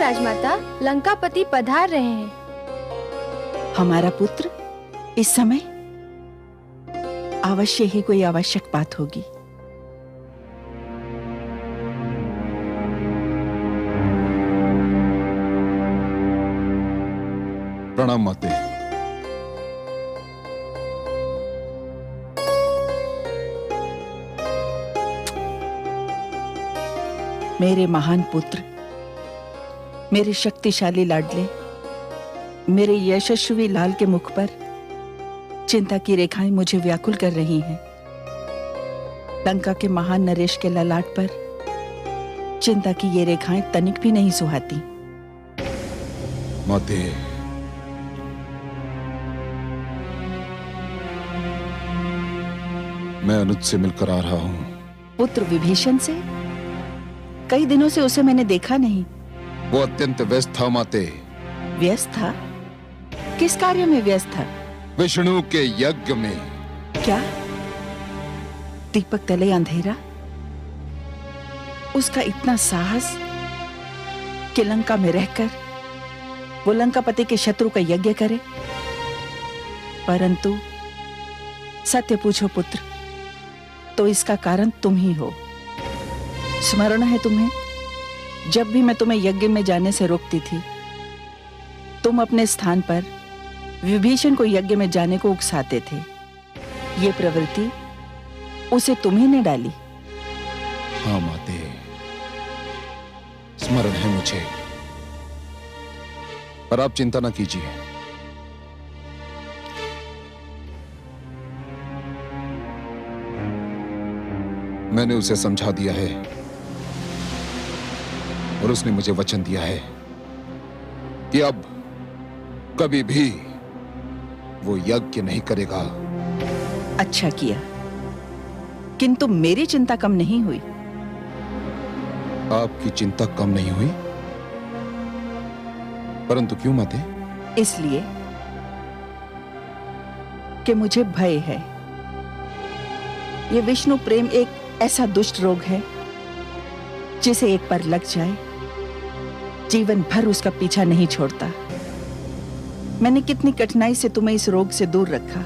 राजमाता, लंकापति पधार रहे हैं। हमारा पुत्र इस समय? अवश्य ही कोई आवश्यक बात होगी। प्रणाम माते। मेरे महान पुत्र, मेरे शक्तिशाली लाडले, मेरे यशस्वी लाल के मुख पर चिंता की रेखाएं मुझे व्याकुल कर रही हैं। लंका के महान नरेश के ललाट पर चिंता की ये रेखाएं तनिक भी नहीं सुहाती। माते, मैं अनुज से मिलकर आ रहा हूं। पुत्र विभीषण से? कई दिनों से उसे मैंने देखा नहीं। वो अत्यंत व्यस्त था माते। व्यस्त था? किस कार्य में व्यस्त था? विष्णु के यज्ञ में। क्या? दीपक तले अंधेरा? उसका इतना साहस कि लंका में रहकर वो लंकापति के शत्रु का यज्ञ करे। परंतु सत्य पूछो पुत्र, तो इसका कारण तुम ही हो। स्मरण है तुम्हें, जब भी मैं तुम्हें यज्ञ में जाने से रोकती थी, तुम अपने स्थान पर विभीषण को यज्ञ में जाने को उकसाते थे। ये प्रवृत्ति उसे तुम्ही ने डाली। हाँ माते, स्मरण है मुझे। पर आप चिंता न कीजिए। मैंने उसे समझा दिया है और उसने मुझे वचन दिया है कि अब कभी भी वो यज्ञ नहीं करेगा। अच्छा किया, किंतु मेरी चिंता कम नहीं हुई। आपकी चिंता कम नहीं हुई? परंतु क्यों माते? इसलिए कि मुझे भय है। ये विष्णु प्रेम एक ऐसा दुष्ट रोग है जिसे एक बार लग जाए जीवन भर उसका पीछा नहीं छोड़ता। मैंने कितनी कठिनाई से तुम्हें इस रोग से दूर रखा।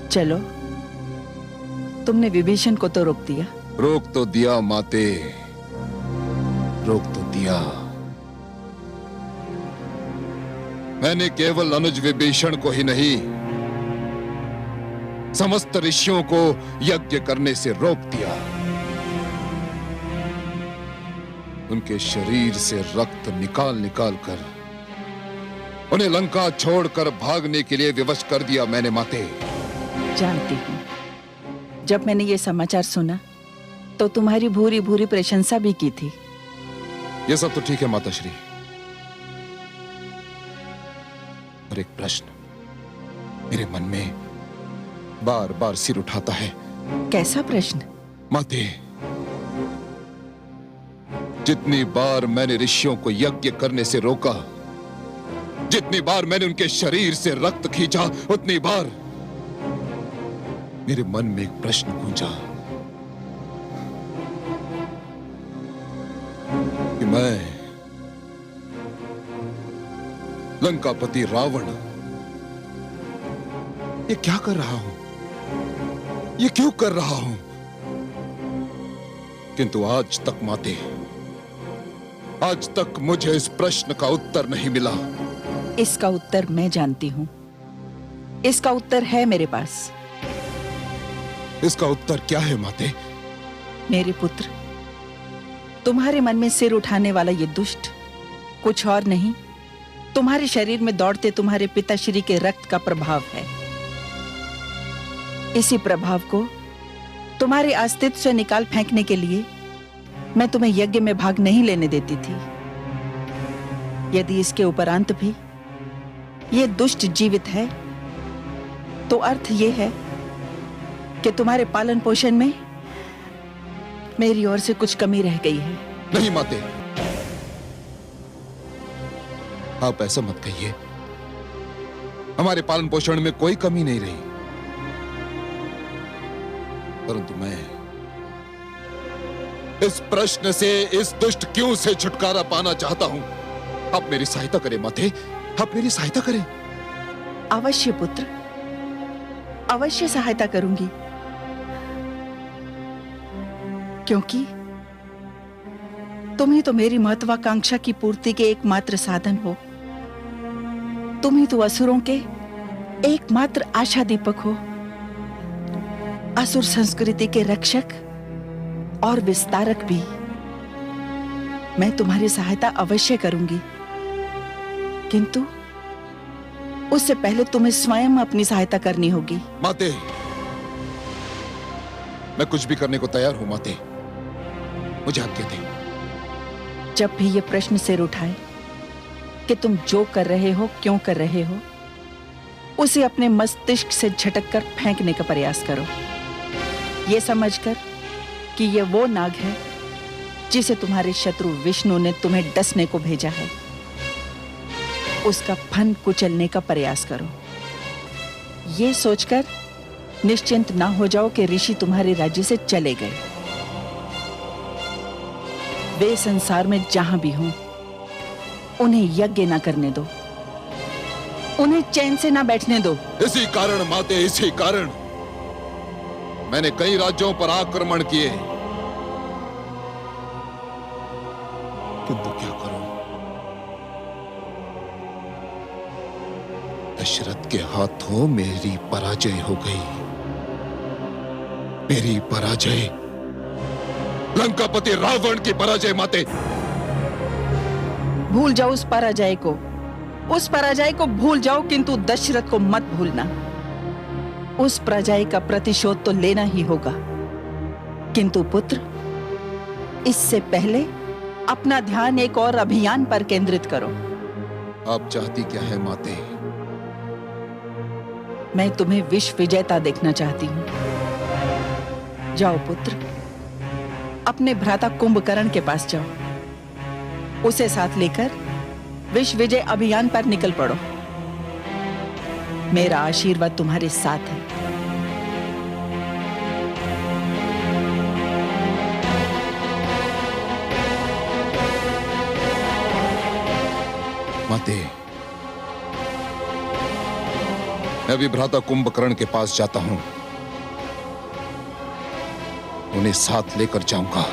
चलो, तुमने विभीषण को तो रोक दिया। रोक तो दिया माते, रोक तो दिया। मैंने केवल अनुज विभीषण को ही नहीं, समस्त ऋषियों को यज्ञ करने से रोक दिया। उनके शरीर से रक्त निकाल निकाल कर उन्हें लंका छोड़कर भागने के लिए विवश कर दिया मैंने माते। जानती हूं, जब मैंने ये समाचार सुना तो तुम्हारी भूरी भूरी प्रशंसा भी की थी। ये सब तो ठीक है माताश्री, पर एक प्रश्न मेरे मन में बार बार सिर उठाता है। कैसा प्रश्न? माते, जितनी बार मैंने ऋषियों को यज्ञ करने से रोका, जितनी बार मैंने उनके शरीर से रक्त खींचा, उतनी बार मेरे मन में एक प्रश्न गूंजा कि मैं लंकापति रावण ये क्या कर रहा हूं, ये क्यों कर रहा हूं? किंतु आज तक माते, आज तक मुझे इस प्रश्न का उत्तर नहीं मिला। इसका उत्तर मैं जानती हूं। इसका उत्तर है मेरे पास। इसका उत्तर क्या है माते? मेरे पुत्र, तुम्हारे मन में सिर उठाने वाला ये दुष्ट कुछ और नहीं, तुम्हारे शरीर में दौड़ते तुम्हारे पिताश्री के रक्त का प्रभाव है। इसी प्रभाव को तुम्हारे अस्तित्व से निकाल फेंकने के लिए मैं तुम्हें यज्ञ में भाग नहीं लेने देती थी। यदि इसके उपरांत भी ये दुष्ट जीवित है, तो अर्थ ये है कि तुम्हारे पालन पोषण में मेरी ओर से कुछ कमी रह गई है। नहीं माते, आप ऐसा मत कहिए। हमारे पालन पोषण में कोई कमी नहीं रही, परंतु इस प्रश्न से, इस दुष्ट क्यों से छुटकारा पाना चाहता हूं। आप मेरी सहायता करें माते, आप मेरी सहायता करें। अवश्य पुत्र, अवश्य सहायता करूंगी, क्योंकि तुम ही तो मेरी महत्वाकांक्षा की पूर्ति के एकमात्र साधन हो। तुम ही तो असुरों के एकमात्र आशा दीपक हो, असुर संस्कृति के रक्षक और विस्तारक भी। मैं तुम्हारी सहायता अवश्य करूंगी, किंतु उससे पहले तुम्हें स्वयं अपनी सहायता करनी होगी। माते, मैं कुछ भी करने को तैयार हूं माते, मुझे आज्ञा दें। जब भी ये प्रश्न सिर उठाए कि तुम जो कर रहे हो, क्यों कर रहे हो, उसे अपने मस्तिष्क से झटक कर फेंकने का प्रयास करो, ये समझकर कि ये वो नाग है जिसे तुम्हारे शत्रु विष्णु ने तुम्हें डसने को भेजा है। उसका फन कुचलने का प्रयास करो। ये सोचकर निश्चिंत ना हो जाओ कि ऋषि तुम्हारे राज्य से चले गए। वे संसार में जहां भी हों, उन्हें यज्ञ ना करने दो, उन्हें चैन से ना बैठने दो। इसी कारण माते, इसी कारण मैंने कई राज्यों पर आक्रमण किए, किंतु क्या करूं, दशरथ के हाथों मेरी पराजय हो गई। मेरी पराजय, लंकापति रावण की पराजय माते। भूल जाओ उस पराजय को, उस पराजय को भूल जाओ, किंतु दशरथ को मत भूलना। उस पराजय का प्रतिशोध तो लेना ही होगा, किंतु पुत्र, इससे पहले अपना ध्यान एक और अभियान पर केंद्रित करो। आप चाहती क्या है माते? मैं तुम्हें विश्व विजेता देखना चाहती हूं। जाओ पुत्र, अपने भ्राता कुंभकर्ण के पास जाओ, उसे साथ लेकर विश्व विजय अभियान पर निकल पड़ो। मेरा आशीर्वाद तुम्हारे साथ है। माते, मैं भी भ्राता कुंभकर्ण के पास जाता हूं, उन्हें साथ लेकर जाऊंगा।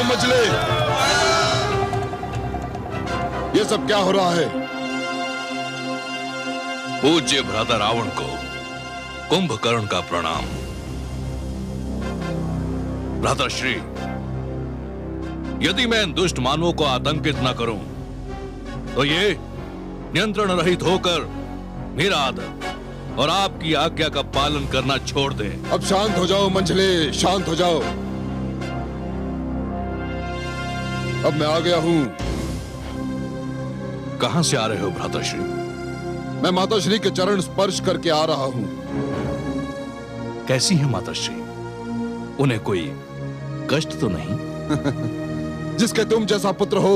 मजले, ये सब क्या हो रहा है? पूज्य भ्राता रावण को कुंभकर्ण का प्रणाम। भ्राताश्री, यदि मैं इन दुष्ट मानवों को आतंकित न करूं, तो ये नियंत्रण रहित होकर मेरा आदर और आपकी आज्ञा का पालन करना छोड़ दें। अब शांत हो जाओ मंझले, शांत हो जाओ। अब मैं आ गया हूं। कहां से आ रहे हो भ्राताश्री? मैं माताश्री के चरण स्पर्श करके आ रहा हूं। कैसी है माताश्री? उन्हें कोई कष्ट तो नहीं? जिसके तुम जैसा पुत्र हो,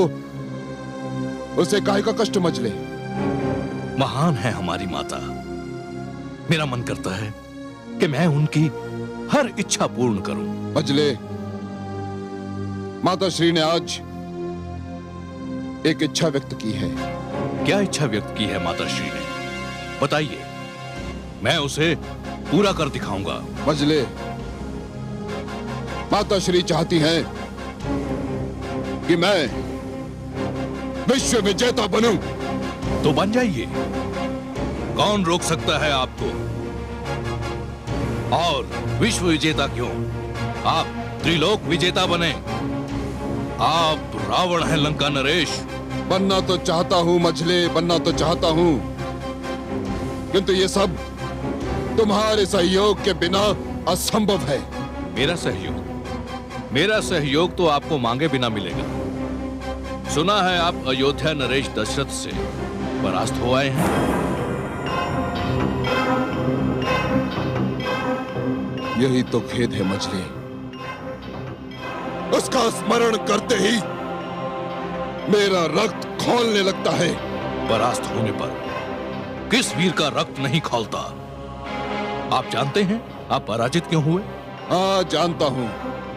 उसे काहे का कष्ट मजले? महान है हमारी माता। मेरा मन करता है कि मैं उनकी हर इच्छा पूर्ण करूं। मजले, माता श्री ने आज एक इच्छा व्यक्त की है। क्या इच्छा व्यक्त की है माता श्री ने? बताइए, मैं उसे पूरा कर दिखाऊंगा। मजले, माता श्री चाहती हैं कि मैं विश्व विजेता बनूं। तो बन जाइए, कौन रोक सकता है आपको? और विश्व विजेता क्यों, आप त्रिलोक विजेता बने। आप रावण हैं लंका नरेश। बनना तो चाहता हूं मजले, बनना तो चाहता हूं, किंतु ये सब तुम्हारे सहयोग के बिना असंभव है। मेरा सहयोग तो आपको मांगे बिना मिलेगा। सुना है आप अयोध्या नरेश दशरथ से परास्त हो आए हैं। यही तो खेद है मजले, उसका स्मरण करते ही मेरा रक्त खौलने लगता है। परास्त होने पर किस वीर का रक्त नहीं खौलता? आप जानते हैं आप पराजित क्यों हुए? हाँ जानता हूं।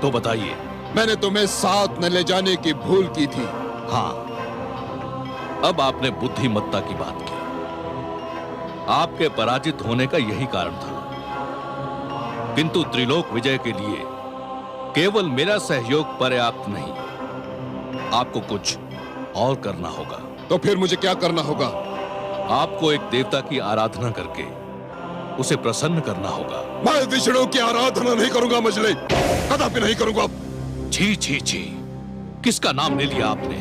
तो बताइए। मैंने तुम्हें साथ न ले जाने की भूल की थी। हाँ, अब आपने बुद्धिमत्ता की बात की। आपके पराजित होने का यही कारण था, किंतु त्रिलोक विजय के लिए केवल मेरा सहयोग पर्याप्त नहीं, आपको कुछ और करना होगा। तो फिर मुझे क्या करना होगा? आपको एक देवता की आराधना करके उसे प्रसन्न करना होगा। मैं विष्णु की आराधना नहीं करूंगा मजले, कदापि नहीं करूंगा। छी छी छी, किसका नाम ले लिया आपने?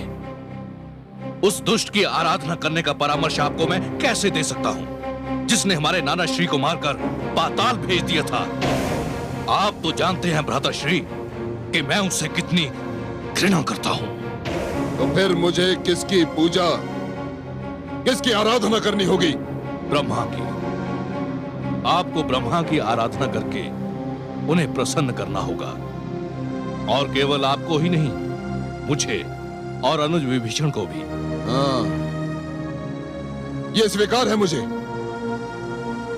उस दुष्ट की आराधना करने का परामर्श आपको मैं कैसे दे सकता हूं, जिसने हमारे नाना श्री को मारकर पाताल भेज दिया था। आप तो जानते हैं भ्राताश्री कि मैं उससे कितनी घृणा करता हूं। तो फिर मुझे किसकी पूजा, किसकी आराधना करनी होगी? ब्रह्मा की। आपको ब्रह्मा की आराधना करके उन्हें प्रसन्न करना होगा, और केवल आपको ही नहीं, मुझे और अनुज विभीषण को भी। हाँ, ये स्वीकार है मुझे।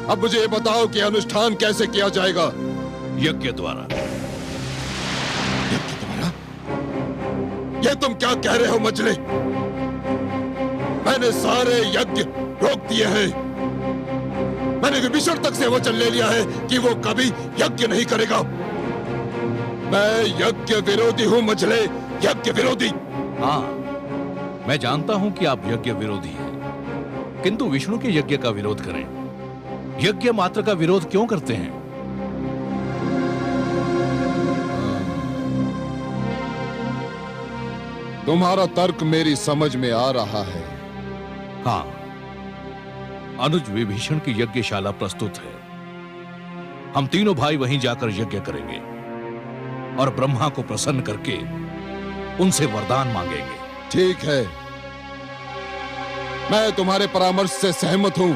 अब मुझे ये बताओ कि अनुष्ठान कैसे किया जाएगा? यज्ञ द्वारा। यज्ञ द्वारा? ये तुम क्या कह रहे हो मजले? मैंने सारे यज्ञ रोक दिए हैं। मैंने विभीषण तक से वचन ले लिया है कि वो कभी यज्ञ नहीं करेगा। मैं यज्ञ विरोधी हूं मजले, यज्ञ विरोधी। हाँ, मैं जानता हूं कि आप यज्ञ विरोधी हैं, किंतु विष्णु के यज्ञ का विरोध करें, यज्ञ मात्र का विरोध क्यों करते हैं? तुम्हारा तर्क मेरी समझ में आ रहा है। हाँ, अनुज विभीषण की यज्ञशाला प्रस्तुत है। हम तीनों भाई वहीं जाकर यज्ञ करेंगे और ब्रह्मा को प्रसन्न करके उनसे वरदान मांगेंगे। ठीक है, मैं तुम्हारे परामर्श से सहमत हूं।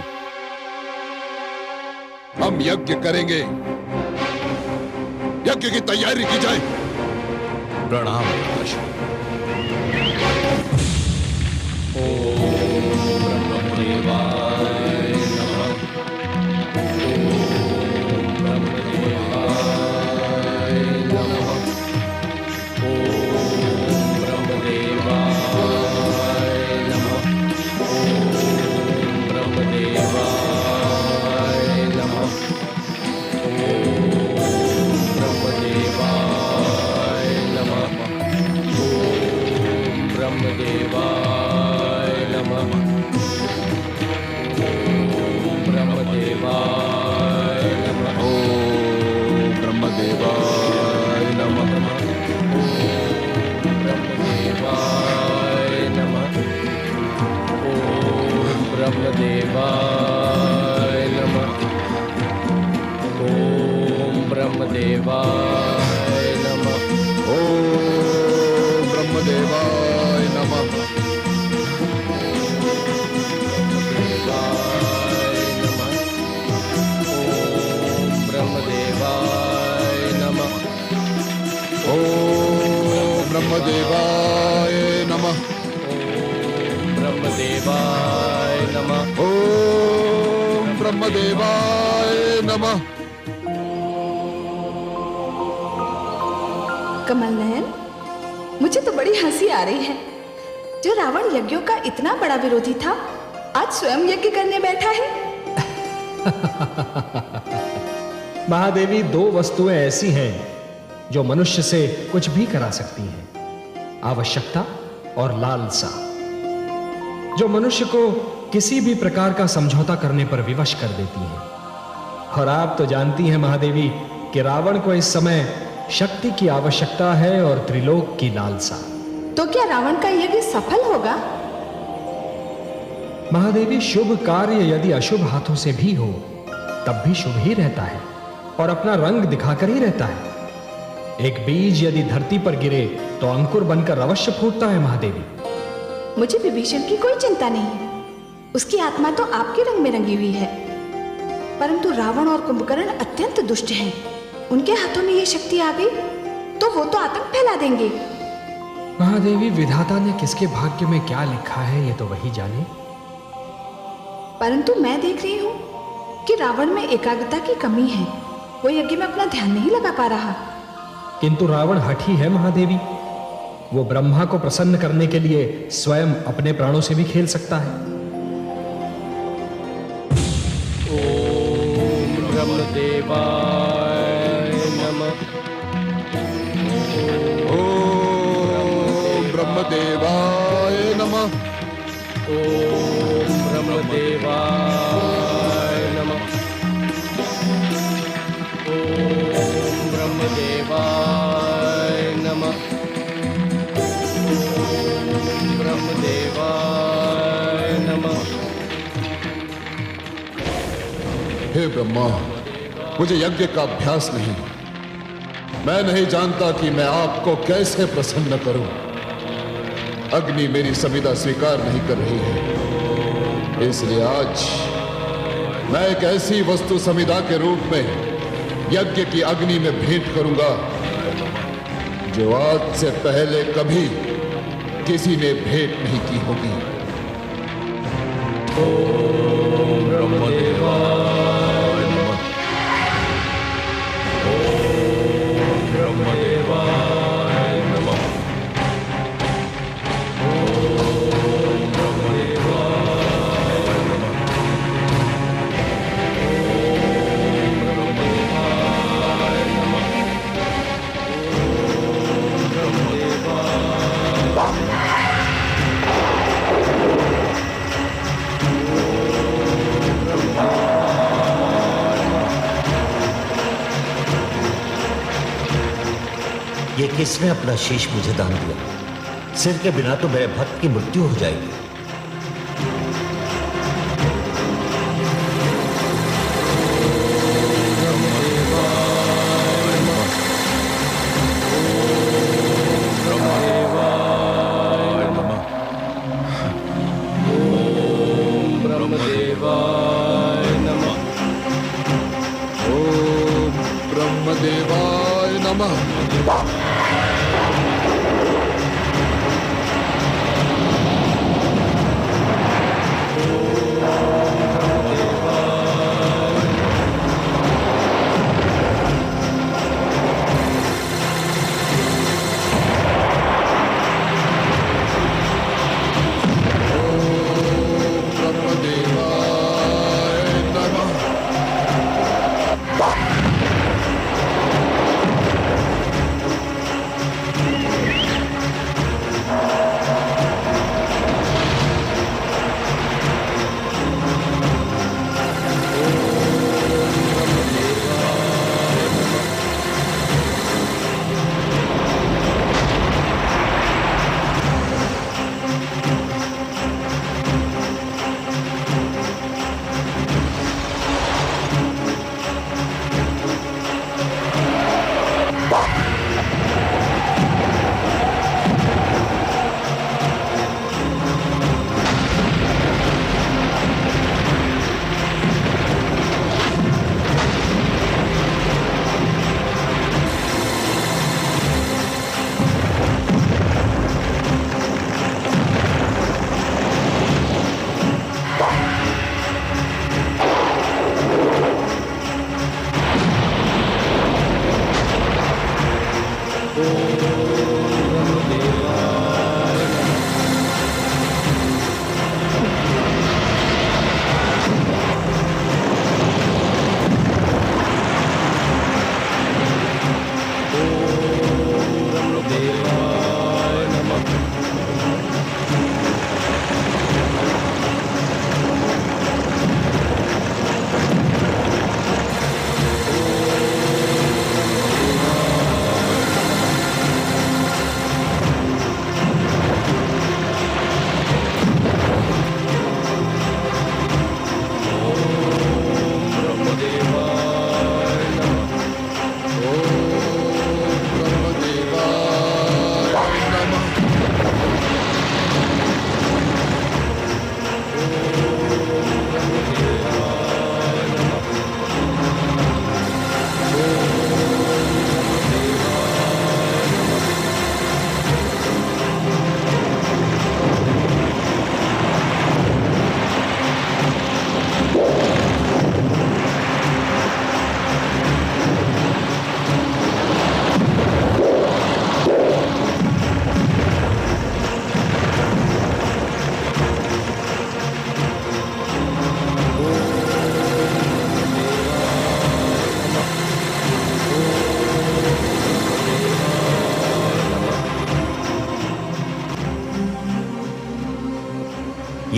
हम यज्ञ करेंगे, यज्ञ की तैयारी की जाए। प्रणाम भ्राताश्री। ब्रह्मदेवाय नमः। ब्रह्मदेवाय नमः। ओम ब्रह्मदेवाय नमः। कमल नयन, मुझे तो बड़ी हंसी आ रही है। जो रावण यज्ञों का इतना बड़ा विरोधी था, आज स्वयं यज्ञ करने बैठा है। महादेवी, दो वस्तुएं ऐसी हैं जो मनुष्य से कुछ भी करा सकती हैं, आवश्यकता और लालसा, जो मनुष्य को किसी भी प्रकार का समझौता करने पर विवश कर देती हैं। और आप तो जानती हैं महादेवी कि रावण को इस समय शक्ति की आवश्यकता है और त्रिलोक की लालसा। तो क्या रावण का यज्ञ सफल होगा? महादेवी, शुभ कार्य यदि अशुभ हाथों से भी हो तब भी शुभ ही रहता है और अपना रंग दिखाकर ही रहता है। एक बीज यदि धरती पर गिरे तो अंकुर बनकर अवश्य फूटता है महादेवी। मुझे विभीषण की कोई चिंता नहीं है, उसकी आत्मा तो आपके रंग में रंगी हुई है। परंतु रावण और कुंभकर्ण अत्यंत दुष्ट हैं। उनके हाथों में ये शक्ति आ गई तो वो तो आतंक फैला देंगे। महादेवी, विधाता ने किसके भाग्य में क्या लिखा है ये तो वही जाने। परंतु मैं देख रही हूँ कि रावण में एकाग्रता की कमी है। वो यज्ञ में अपना ध्यान नहीं लगा पा रहा। किंतु रावण हठी है महादेवी। वो ब्रह्मा को प्रसन्न करने के लिए स्वयं अपने प्राणों से भी खेल सकता है। ओम ब्रह्मदेवाय नमः। ओम ब्रह्मदेवाय नमः। ओम ब्रह्मदेवाय नमः। ओम ब्रह्मदेवाय नमः। ओम ब्रह्मदेवाय नमः। हे ब्रह्मा, मुझे यज्ञ का अभ्यास नहीं। मैं नहीं जानता कि मैं आपको कैसे प्रसन्न करूं। अग्नि मेरी संविदा स्वीकार नहीं कर रही है, इसलिए आज मैं एक ऐसी वस्तु संविदा के रूप में यज्ञ की अग्नि में भेंट करूंगा जो आज से पहले कभी किसी ने भेंट नहीं की होगी। ओम ब्रह्मदेवाय नमः। ओम ब्रह्मदेवाय नमः। ओम ब्रह्मदेवाय नमः। ओम ब्रह्मदेवाय नमः। ओम ब्रह्मदेवाय। ये किसने अपना शीश मुझे दान दिया? सिर के बिना तो मेरे भक्त की मृत्यु हो जाएगी। ब्रह्मदेवाय नमः। ओम ब्रह्मदेवाय नमः।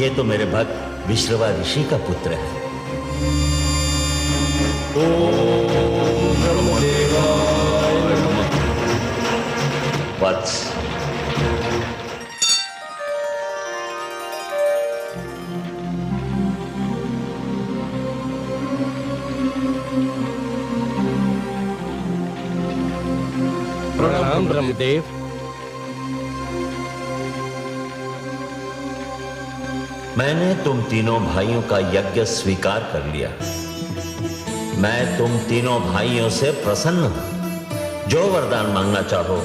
ये तो मेरे भक्त विश्रवा ऋषि का पुत्र है। ओम ब्रह्मदेवाय नमः। वत्स, प्रणाम ब्रह्मदेव। मैंने तुम तीनों भाइयों का यज्ञ स्वीकार कर लिया। मैं तुम तीनों भाइयों से प्रसन्न हूं। जो वरदान मांगना चाहो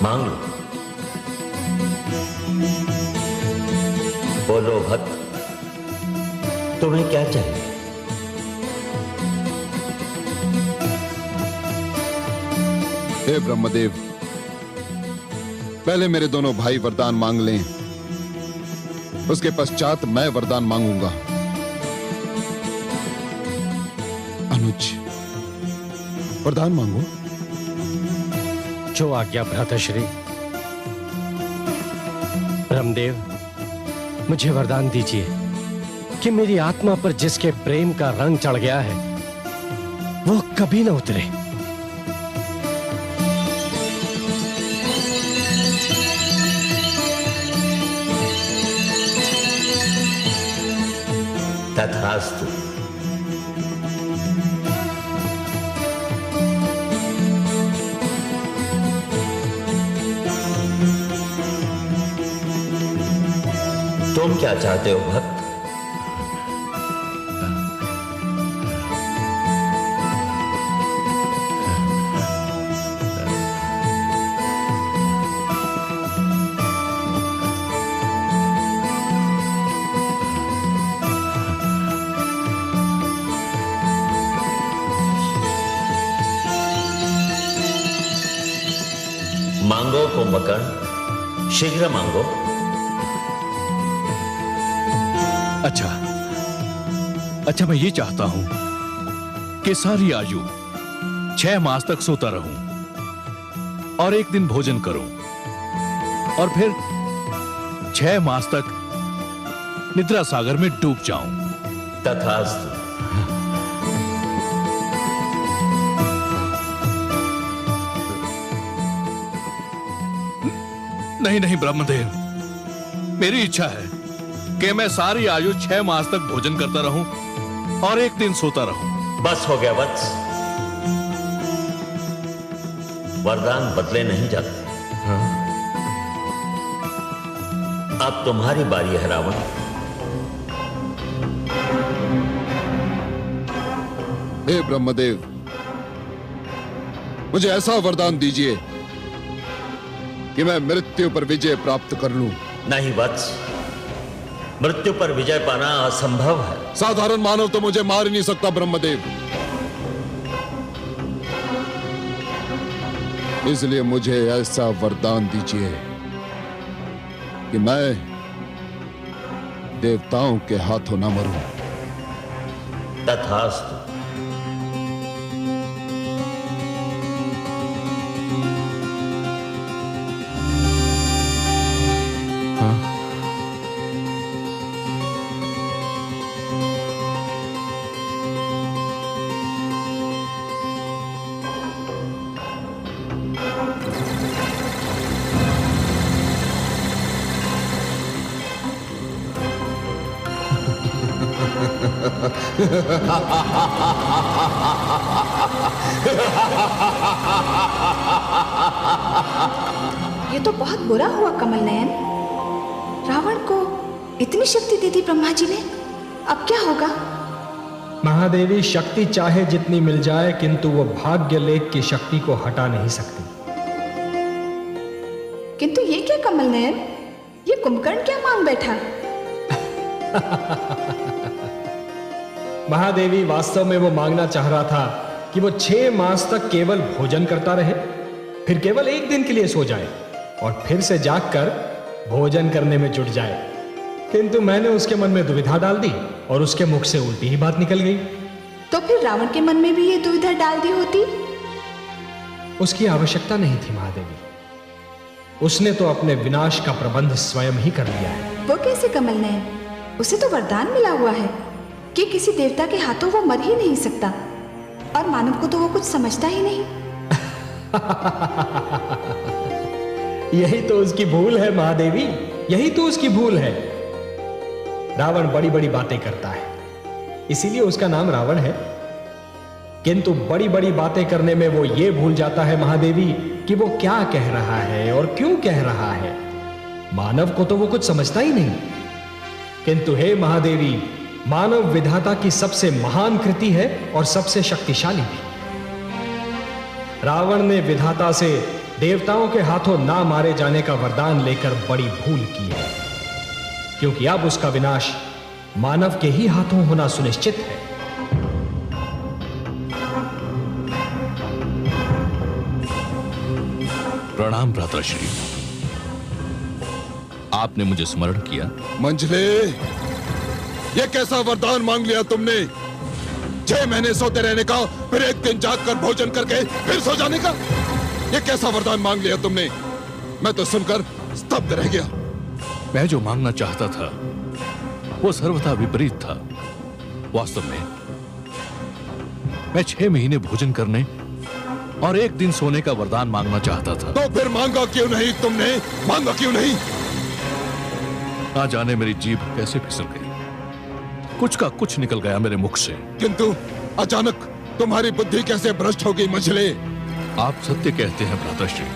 मांग लो। बोलो भक्त, तुम्हें क्या चाहिए? हे ब्रह्मदेव, पहले मेरे दोनों भाई वरदान मांग लें, उसके पश्चात मैं वरदान मांगूंगा। अनुज, वरदान मांगो। जो आज्ञा भ्राताश्री। ब्रह्मदेव, मुझे वरदान दीजिए कि मेरी आत्मा पर जिसके प्रेम का रंग चढ़ गया है वो कभी न उतरे। तथास्तु। तुम क्या चाहते हो भक्त? मांगो कुंभकर्ण, शीघ्र मांगो। अच्छा, मैं ये चाहता हूं कि सारी आयु 6 मास तक सोता रहूं और एक दिन भोजन करूं और फिर 6 मास तक निद्रा सागर में डूब जाऊं। तथास्तु। नहीं ब्रह्मदेव, मेरी इच्छा है कि मैं सारी आयु 6 मास तक भोजन करता रहूं और एक दिन सोता रहूं। बस हो गया वत्स। वरदान बदले नहीं जाते। अब तुम्हारी बारी है रावण। हे ब्रह्मदेव, मुझे ऐसा वरदान दीजिए कि मैं मृत्यु पर विजय प्राप्त कर लूं। नहीं वत्स, मृत्यु पर विजय पाना असंभव है। साधारण मानव तो मुझे मार ही नहीं सकता ब्रह्मदेव, इसलिए मुझे ऐसा वरदान दीजिए कि मैं देवताओं के हाथों न मरूं। तथास्तु। ये तो बहुत बुरा हुआ कमल नयन। रावण को इतनी शक्ति दे दी ब्रह्मा जी ने, अब क्या होगा? महादेवी, शक्ति चाहे जितनी मिल जाए किंतु वो भाग्य लेख की शक्ति को हटा नहीं सकती। किंतु ये क्या कमल नयन, ये कुंभकर्ण क्या मांग बैठा? महादेवी, वास्तव में वो मांगना चाह रहा था कि वो 6 मास तक केवल भोजन करता रहे, फिर केवल एक दिन के लिए सो जाए और फिर से जागकर भोजन करने में जुट जाए। किंतु मैंने उसके मन में दुविधा डाल दी और उसके मुख से उल्टी ही बात निकल गई। तो फिर रावण के मन में भी ये दुविधा डाल दी होती? उसकी आवश्यकता नहीं थी महादेवी, उसने तो अपने विनाश का प्रबंध स्वयं ही कर लिया है। वो कैसे कमल नयन? उसे तो वरदान मिला हुआ है कि किसी देवता के हाथों वो मर ही नहीं सकता, और मानव को तो वो कुछ समझता ही नहीं। यही तो उसकी भूल है महादेवी, यही तो उसकी भूल है। रावण बड़ी बड़ी बातें करता है, इसीलिए उसका नाम रावण है। किंतु बड़ी बड़ी बातें करने में वो ये भूल जाता है महादेवी कि वो क्या कह रहा है और क्यों कह रहा है। मानव को तो वो कुछ समझता ही नहीं। किंतु हे महादेवी, मानव विधाता की सबसे महान कृति है और सबसे शक्तिशाली भी। रावण ने विधाता से देवताओं के हाथों ना मारे जाने का वरदान लेकर बड़ी भूल की है, क्योंकि अब उसका विनाश मानव के ही हाथों होना सुनिश्चित है। प्रणाम भ्राताश्री, आपने मुझे स्मरण किया। मंझले, ये कैसा वरदान मांग लिया तुमने? 6 महीने सोते रहने का, फिर एक दिन जागकर भोजन करके फिर सो जाने का? ये कैसा वरदान मांग लिया तुमने? मैं तो सुनकर स्तब्ध रह गया। मैं जो मांगना चाहता था वो सर्वथा विपरीत था। वास्तव में मैं 6 महीने भोजन करने और एक दिन सोने का वरदान मांगना चाहता था। तो फिर मांगा क्यों नहीं तुमने? मांगा क्यों नहीं? ना जाने मेरी जीभ कैसे फिसल गई, कुछ का कुछ निकल गया मेरे मुख से। किंतु अचानक तुम्हारी बुद्धि कैसे भ्रष्ट हो गई मंझले? आप सत्य कहते हैं भ्राताश्री,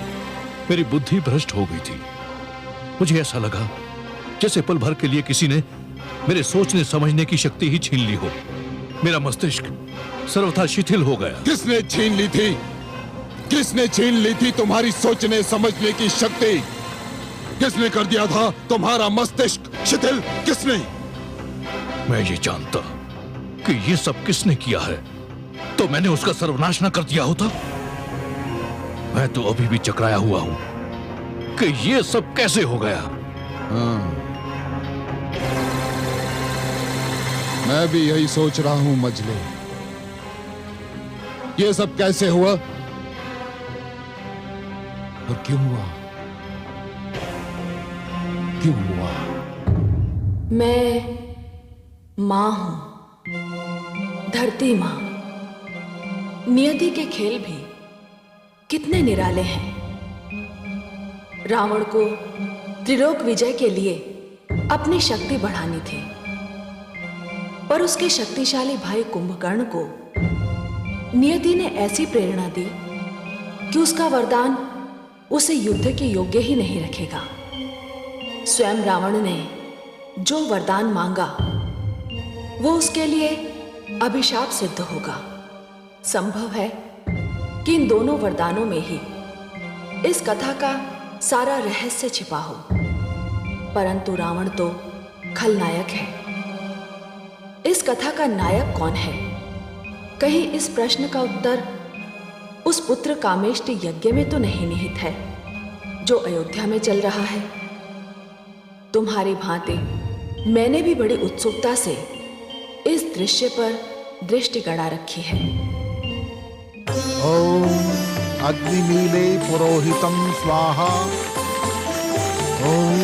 मेरी बुद्धि भ्रष्ट हो गई थी। मुझे ऐसा लगा जैसे पल भर के लिए किसी ने मेरे सोचने समझने की शक्ति ही छीन ली हो। मेरा मस्तिष्क सर्वथा शिथिल हो गया। किसने छीन ली थी? किसने छीन ली थी तुम्हारी सोचने समझने की शक्ति? किसने कर दिया था तुम्हारा मस्तिष्क शिथिल? किसने? मैं ये जानता कि ये सब किसने किया है तो मैंने उसका सर्वनाश न कर दिया होता। मैं तो अभी भी चकराया हुआ हूं कि ये सब कैसे हो गया। मैं भी यही सोच रहा हूं मजले, ये सब कैसे हुआ और क्यों हुआ? क्यों हुआ? मैं मां हूं, धरती मां। नियति के खेल भी कितने निराले हैं। रावण को त्रिलोक विजय के लिए अपनी शक्ति बढ़ानी थी, पर उसके शक्तिशाली भाई कुंभकर्ण को नियति ने ऐसी प्रेरणा दी कि उसका वरदान उसे युद्ध के योग्य ही नहीं रखेगा। स्वयं रावण ने जो वरदान मांगा वो उसके लिए अभिशाप सिद्ध होगा। संभव है कि इन दोनों वरदानों में ही इस कथा का सारा रहस्य छिपा हो, परंतु रावण तो खलनायक है। इस कथा का नायक कौन है? कहीं इस प्रश्न का उत्तर उस पुत्र कामेष्टि यज्ञ में तो नहीं निहित है जो अयोध्या में चल रहा है। तुम्हारी भांति मैंने भी बड़ी उत्सुकता से इस दृश्य पर दृष्टि गड़ा रखी है। ओम अग्निमीले पुरोहितं स्वाहा। ओम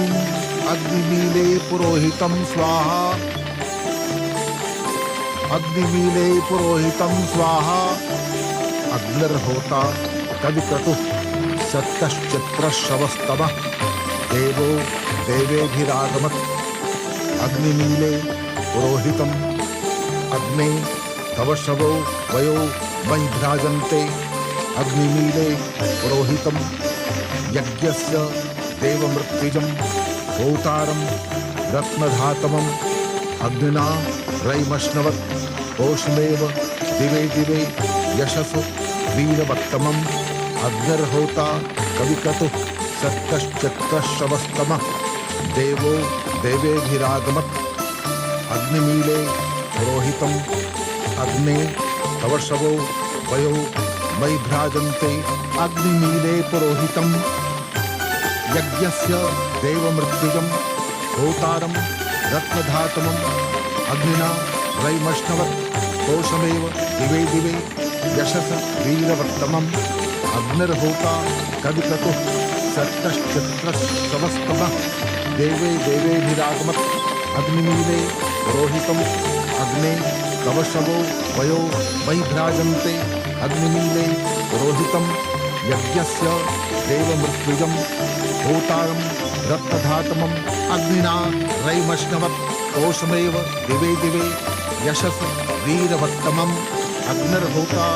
अग्निमीले पुरोहितं स्वाहा। अग्निमीले पुरोहितं स्वाहा। अग्निर्होता कविक्रतुः सत्यश्चित्रश्रवस्तमः देवो देवेभिरागमत्। अग्निमीले पुरोहितम् अग्ने तव शवो वयो मयि भ्राजन्ते। अग्निमीले पुरोहितम् यज्ञस्य देवमृत्युजम् होतारम् रत्नधातमम्। अग्निना रयिमश्नवत् कोशमेव दिवे दिवे यशस वीरवत्तमम्। अग्निर्होता कविक्रतुः सत्यश्चित्रश्रवस्तमः देवो देवेभिरागमत्। अग्निमीले पुरोहितम् अग्ने तव शवो वयो मयि भ्राजन्ते। अग्निमीले पुरोहितम् यज्ञस्य देवमृत्युजम् होतारम् रत्नधातमम्। अग्निना रयिमश्नवत् कोशमेव दिवे दिवे यशस वीरवत्तमम्। अग्निर्होता कविक्रतुः सत्यश्चित्रश्रवस्तमः देवे देवेभिरागमत्। अग्निमीले पुरोहितम् अग्ने कवशवो वयो वैभ्राजन्ते अग्निमीले पुरोहितम् यज्ञस्य देवमृत्युजम् होतारम् रक्तधातमम् अग्निना रैमश्नवत् कोशमेव दिवे दिवे यशस वीरवत्तमम् अग्निर्होता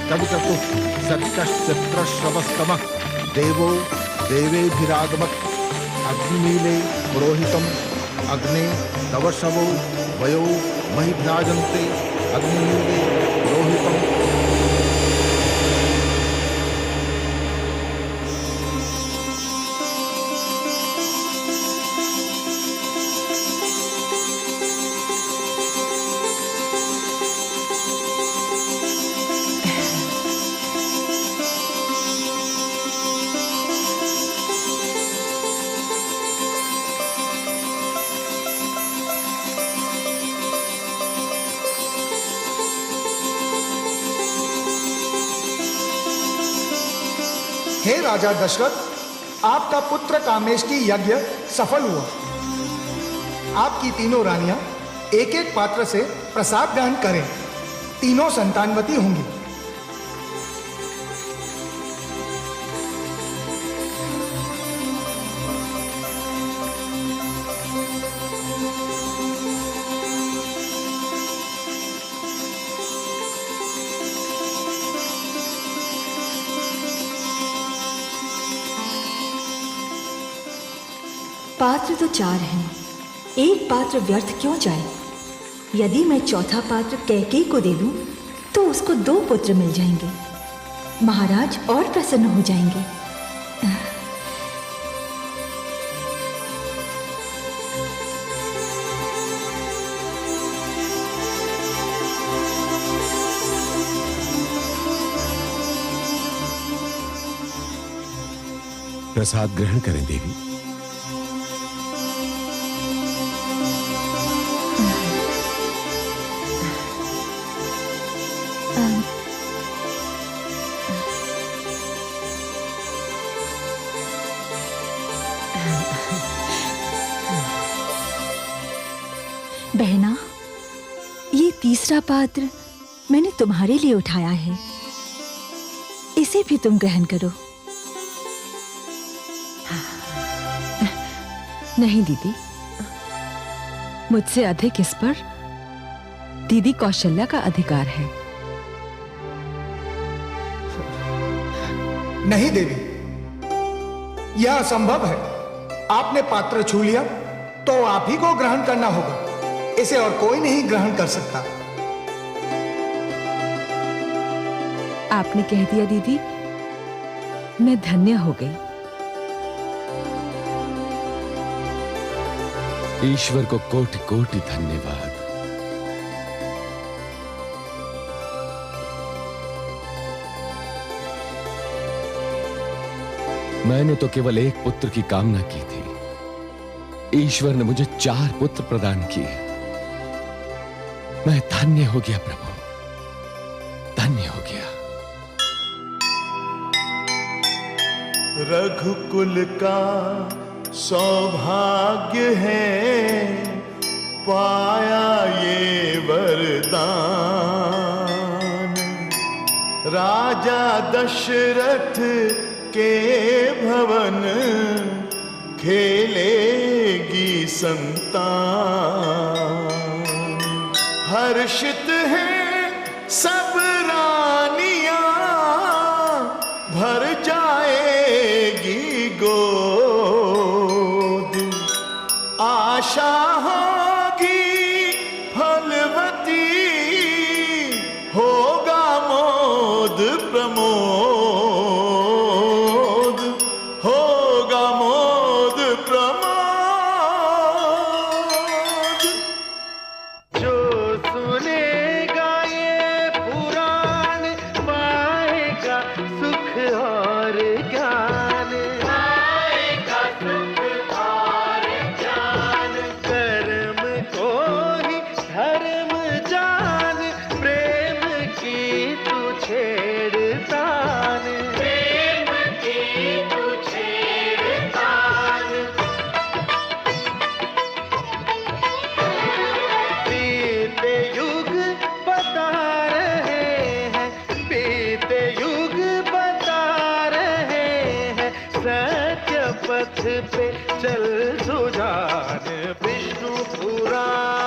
कविककुः सत्यश्चित्रश्रवस्तमः देवो देवेभिरागमत् अग्निमीले पुरोहितम् अग्ने तवशवो वयो महिभ्राजन्ते अग्निमीले पुरोहितम्। हे राजा दशरथ, आपका पुत्र कामेष्टि यज्ञ सफल हुआ। आपकी तीनों रानियां एक एक पात्र से प्रसाद ग्रहण करें, तीनों संतानवती होंगी। पात्र तो 4 हैं, एक पात्र व्यर्थ क्यों जाए? यदि मैं चौथा पात्र कैकेयी को दे दूं, तो उसको 2 पुत्र मिल जाएंगे। महाराज और प्रसन्न हो जाएंगे। प्रसाद ग्रहण करें देवी। बहना, ये तीसरा पात्र मैंने तुम्हारे लिए उठाया है, इसे भी तुम ग्रहण करो। नहीं दीदी, मुझसे अधिक इस पर दीदी कौशल्या का अधिकार है। नहीं देवी, यह असंभव है। आपने पात्र छू लिया तो आप ही को ग्रहण करना होगा, इसे और कोई नहीं ग्रहण कर सकता। आपने कह दिया दीदी, मैं धन्य हो गई। ईश्वर को कोटि कोटि धन्यवाद। मैंने तो केवल एक पुत्र की कामना की थी, ईश्वर ने मुझे 4 पुत्र प्रदान किए। मैं धन्य हो गया प्रभु, धन्य हो गया। रघुकुल का सौभाग्य है, पाया ये वरदान। राजा दशरथ के भवन खेलेगी संतान। हर्षित है सब रानियां, भर जाएगी गोद। आशा होगी फलवती, होगा मोद प्रमोद, होगा मोद प्रमोद। जो सुनेगा ये पुराण, पाएगा सुख और ज्ञान, पाएगा सुख और ज्ञान। कर्म को ही धर्म जान, प्रेम की तू छेड़तान, प्रेम की तू छेड़तान। पथ पे चल सुजान विष्णु पुराण।